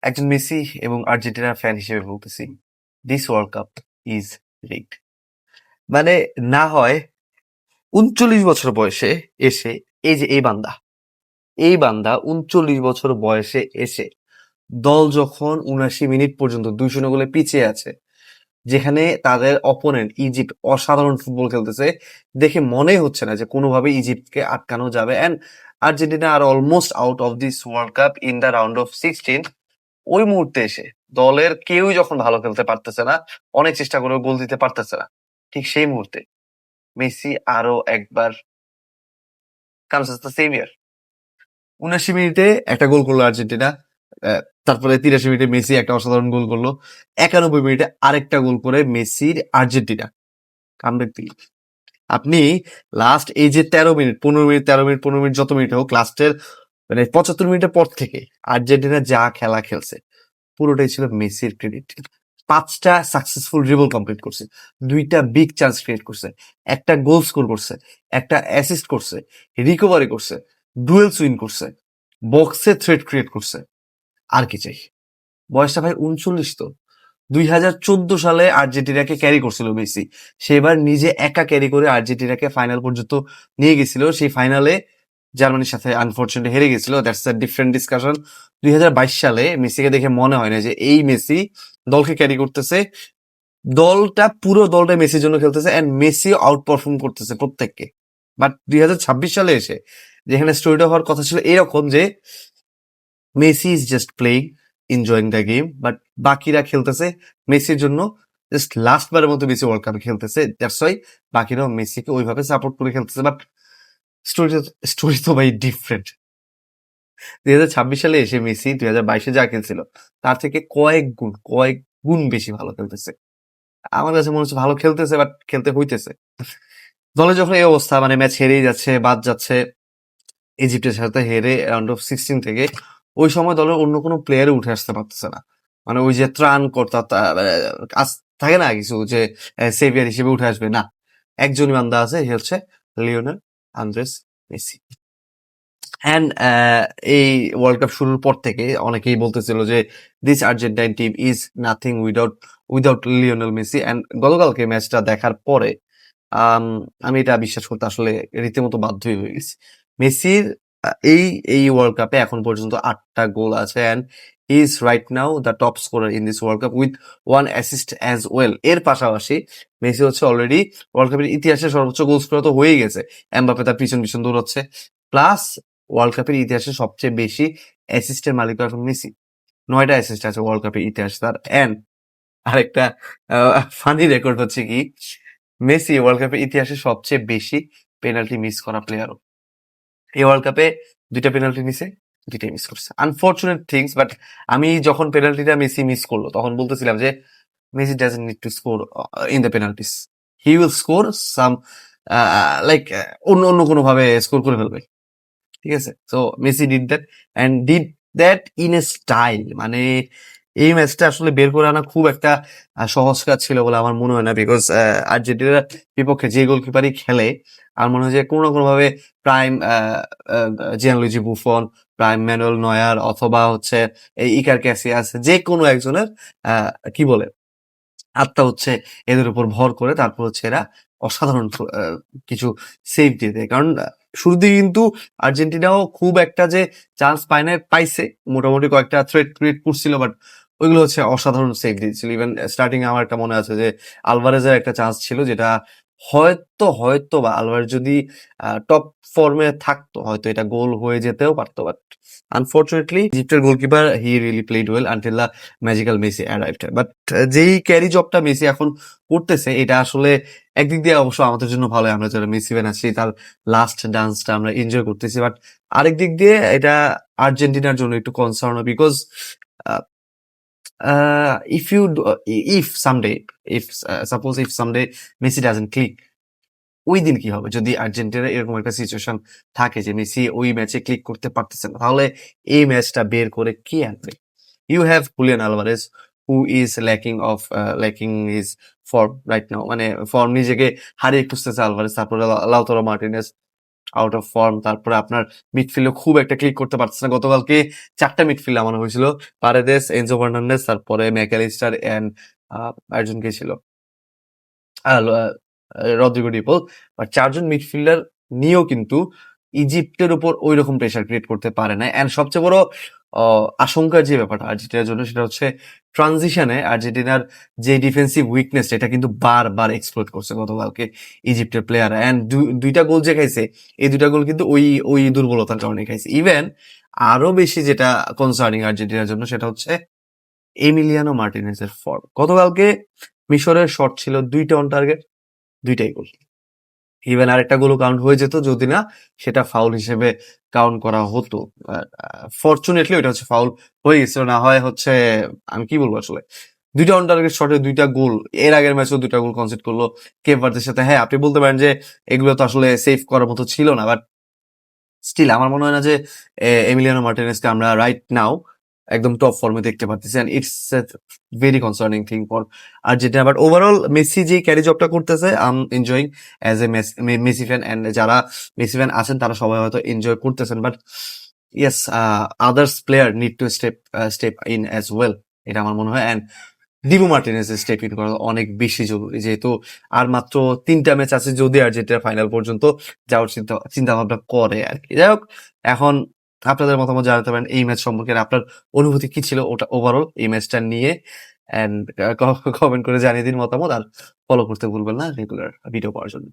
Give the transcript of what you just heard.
একজন মেসি এবং আর্জেন্টিনার ফ্যান হিসেবে বলতেছি, this world cup is rigged. মানে না হয় ৩৯ বছর বয়সে এসে এই বান্দা ৩৯ বছর বয়সে এসে দল যখন ৭৯ মিনিট পর্যন্ত ২-০ গোলে পিছিয়ে আছে, যেখানে তাদের অপোনেন্ট ইজিপ্ট অসাধারণ ফুটবল খেলতেছে, দেখে মনেই হচ্ছে না যে কোনোভাবে ইজিপ্টকে আটকানো যাবে। অ্যান্ড আর্জেন্টিনা আর almost out of this world cup in the round of 16। ওই মুহূর্তে এসে দলের কেউই যখন ভালো খেলতে পারতেছে না, অনেক চেষ্টা করেও গোল দিতে পারতেছে না, ঠিক সেই মুহূর্তে মেসি আরো একবার কামস দ্য সেম ইয়ার। ৭৯ মিনিটে একটা গোল করলো আর্জেন্টিনা, তারপরে ৮৩ মিনিটে মেসি একটা অসাধারণ গোল করলো, ৯১ মিনিটে আরেকটা গোল করে মেসির আর্জেন্টিনা কামব্যাক দিল। আপনি লাস্ট এই যে ১৩ মিনিট ১৫ মিনিট ১৩ মিনিট ১৫ মিনিট যত মিনিট হোক, লাস্টের মানে ৭৫ মিনিটের পর থেকে আর্জেন্টিনা যা খেলা খেলছে পুরোটাই ছিল মেসির ক্রেডিট। ৫টা সাকসেসফুল ড্রিবল কমপ্লিট করছে, ২টা বিগ চান্স ক্রিয়েট করছে, একটা গোল স্কোর করছে, একটা অ্যাসিস্ট করছে, রিকভারি করছে, ডুয়েলস উইন করছে, বক্সে থ্রেট ক্রিয়েট করছে। আর কি চাই? বয়সটা ভাই ৩৯। তো ২০১৪ সালে আর্জেন্টিনাকে ক্যারি করছিল মেসি, সেবার নিজে একা ক্যারি করে আর্জেন্টিনাকে ফাইনাল পর্যন্ত নিয়ে গেছিল। সেই ফাইনালে জার্মানির সাথে আনফরচুনেটলি হেরে গেছিল, দ্যাটস আ ডিফারেন্ট ডিসকাশন। ২০২২ সালে মেসিকে দেখে মনে হয় না যে এই মেসি দলকে ক্যারি করতেছে, পুরো দলটা মেসির জন্য খেলতেছে, অ্যান্ড মেসি আউট পারফর্ম করতেছে প্রত্যেককে। বাট ২০২৬ সালে এসে যেখানে স্টোরিটা হওয়ার কথা ছিল এরকম যে Messi is just playing, enjoying the game, but বাকিরা খেলতেছে মেসির জন্য, জাস্ট লাস্টবারের মতো মেসি ওয়ার্ল্ড কাপে খেলতেছে, দ্যাটস ওয়াই বাকিরাও মেসিকে ওইভাবে সাপোর্ট করে খেলতেছে। বাট স্টোরি তো ভাই ডিফারেন্ট। ২০২৬ সালে এসে মেসি ২০২২-এ যা খেলছিল তার থেকে কয়েক গুণ বেশি ভালো খেলতেছে। আমার কাছে মনে হচ্ছে ভালো খেলতেছে, বাট খেলতে হইতেছে। দলে যখন এই অবস্থা, মানে ম্যাচ হেরেই যাচ্ছে, বাদ যাচ্ছে ইজিপ্টের সাথে হেরে রাউন্ড অফ 16 থেকে, ওই সময় দলের অন্য কোনো প্লেয়ারে উঠে আসতে পারতেছে না। মানে ওই যে ত্রাণ কর্তা থাকে না কিছু যে সেভিয়ার হিসেবে উঠে আসবে, না, একজনই বান্দা আছে, সে হচ্ছে লিওনেল আন্দ্রেস মেসি। অ্যান্ড এই ওয়ার্ল্ড কাপ শুরুর পর থেকে অনেকেই বলতেছিল যে this Argentine team is nothing without Lionel Messi. And গতকালকে ম্যাচটা দেখার পরে আমি এটা বিশ্বাস করতে আসলে রীতিমতো বাধ্যই হয়ে গেছি। মেসির এই ওয়ার্ল্ড কাপে এখন পর্যন্ত ৮টা গোল আছে, and he is right now the top scorer in this world cup with 1 assist as well. এর পাশাপাশি মেসি হচ্ছে অলরেডি ওয়ার্ল্ড কাপের ইতিহাসে সর্বোচ্চ গোল স্কোরার তো হয়েই গেছে, এমবাপে তার পিছন দৌড়াচ্ছে, প্লাস ওয়ার্ল্ড কাপের ইতিহাসে সবচেয়ে বেশি অ্যাসিস্টের মালিক এখন মেসি। ৯টা অ্যাসিস্ট আছে ওয়ার্ল্ড কাপের ইতিহাসে তার। অ্যান্ড আরেকটা ফানি রেকর্ড হচ্ছে কি, মেসি ওয়ার্ল্ড কাপের ইতিহাসে সবচেয়ে বেশি পেনাল্টি মিস করা প্লেয়ারও। এই ওয়ার্ল্ড কাপে ২টা পেনাল্টি নিছে, ২টাই মিস করছে। আনফরচুনেট থিংস, বাট আমি যখন পেনাল্টিটা মেসি মিস করলো তখন বলতেছিলাম যে Messi doesn't need to score in the penalties, he will score some, like অন্য কোনো ভাবে স্কোর করে ফেলবে। ঠিক আছে, তো Messi did that, and did that in a style. মানে এই ম্যাচটা আসলে বের করে আনা খুব একটা সহজ কাজ ছিল বলে আমার মনে হয় না, বিকজ আর্জেন্টিনার বিপক্ষে যে গোলকিপারই খেলে আমার মনে হয় যে কোনো না কোনোভাবে prime Gianluigi Buffon, prime Manuel Neuer, অথবা হচ্ছে এই ইকার ক্যাসিয়াস, যে কোনো একজনের কি বলে আত্মা হচ্ছে এদের উপর ভর করে, তারপর হচ্ছে এরা অসাধারণ কিছু সেভ দিয়ে দেয়। কারণ শুরুর দিকে কিন্তু আর্জেন্টিনাও খুব একটা যে চান্স পাইছে, মোটামুটি কয়েকটা থ্রেট ক্রিয়েট করছিল, বাট ওইগুলো হচ্ছে অসাধারণ সেভ দিয়েছিল। ইভেন স্টার্টিং আমার একটা মনে আছে যে আলভারেজের একটা চান্স ছিল, যেটা হয়তো বা আলভারেজ যদি টপ ফর্মে থাকতো হয়তো এটা গোল হয়ে যেতেও পারতো, বাট আনফরচুনেটলি ইজিপ্টের goalkeeper he really played well until the magical Messi arrived. But যেই ক্যারি জবটা মেসি এখন করতেছে, এটা আসলে একদিক দিয়ে অবশ্য আমাদের জন্য ভালো, আমরা যারা মেসি ফ্যান আছি তার লাস্ট ডান্সটা আমরা এনজয় করতেছি। বাট আরেক দিক দিয়ে এটা আর্জেন্টিনার জন্য একটু concern, because if someday Messi doesn't click, ওই দিন কি হবে যদি আর্জেন্টিনা এরকম একটা সিচুয়েশন থাকে যে মেসি ওই ম্যাচে ক্লিক করতে পারতেছে না, তাহলে এই ম্যাচটা বের করে কি আনবে? You have Julian Alvarez who is lacking his form right now, মানে ফর্ম নিজেকে হারিয়ে খুঁজতেছে আলভারেজ, তারপরে Lautaro Martinez, out of form. তারপরে আপনার মিডফিল্ডে খুব একটা ক্লিক করতে পারতেছে না। গতকালকে ৪ টা মিডফিল্ড নামানো হয়েছিল। পারেদেস, এনজো ফার্নান্ডেজ, তারপরে ম্যাকঅ্যালিস্টার অ্যান্ড আরেকজন কে ছিল? Rodrigo De Paul. বাট ৪ জন মিডফিল্ডার নিয়েও কিন্তু ইজিপ্টের উপর ঐরকম প্রেশার ক্রিয়েট করতে পারে না। অ্যান্ড সবচেয়ে বড় আশঙ্কার যে ব্যাপারটা আর্জেন্টিনার জন্য সেটা হচ্ছে ট্রানজিশনে আর্জেন্টিনার যে ডিফেন্সিভ উইকনেস এটা কিন্তু বারবার এক্সপ্লয়েট করছে গতকালকে ইজিপ্টের প্লেয়ার। অ্যান্ড ২টা গোল যে খাইছে এই ২টা গোল কিন্তু ওই দুর্বলতার কারণে খাইছে। ইভেন আরো বেশি যেটা কনসার্নিং আর্জেন্টিনার জন্য সেটা হচ্ছে এমিলিয়ানো মার্টিনেজের ফর্ম। গতকালকে মিশরের শট ছিল ২টা অন টার্গেট, ২টাই গোল। ইভেন আরেকটা গোলও কাউন্ট হয়ে যেত যদি না সেটা ফাউল হিসেবে কাউন্ট করা হতো। ফরচুনেটলি ওইটা হচ্ছে ফাউল হয়ে গেছিল, না হয় হচ্ছে আমি কি বলবো আসলে ২টা অন টার্গেট শটে ২টা গোল। এর আগের ম্যাচেও ২টা গোল কনসিড করলো কেপ ভার্দের সাথে। হ্যাঁ, আপনি বলতে পারেন যে এগুলো তো আসলে সেভ করার মতো ছিল না, বাট স্টিল আমার মনে হয় না যে এমিলিয়ানো মার্টিনেজকে আমরা রাইট নাও একদম টপ ফর্মে দেখতে পারতেছি। And it's a very concerning thing for Argentina. But overall Messi যে ক্যারি জবটা করতেছে I am enjoying as a Messi fan. And যারা মেসি ফ্যান আছেন তারা সবাই হয়তো এনজয় করতেছেন। But yes, others player need to step in as well, এটা আমার মনে হয়। অ্যান্ড দিবু মার্টিনেজের স্টেপ ইন করা অনেক বেশি জরুরি, যেহেতু আর মাত্র ৩টা ম্যাচ আছে যদি আর্জেন্টিনা ফাইনাল পর্যন্ত যাওয়ার চিন্তা ভাবনা করে আর কি। যাই হোক, এখন আপনাদের মতামত জানাতে পারেন এই ম্যাচ সম্পর্কে। আপনার অনুভূতি কি ছিল ওটা ওভারঅল এই ম্যাচটা নিয়ে? অ্যান্ড কমেন্ট করে জানিয়ে দিন মতামত। আর ফলো করতে ভুলবেন না রেগুলার ভিডিও পাওয়ার জন্য।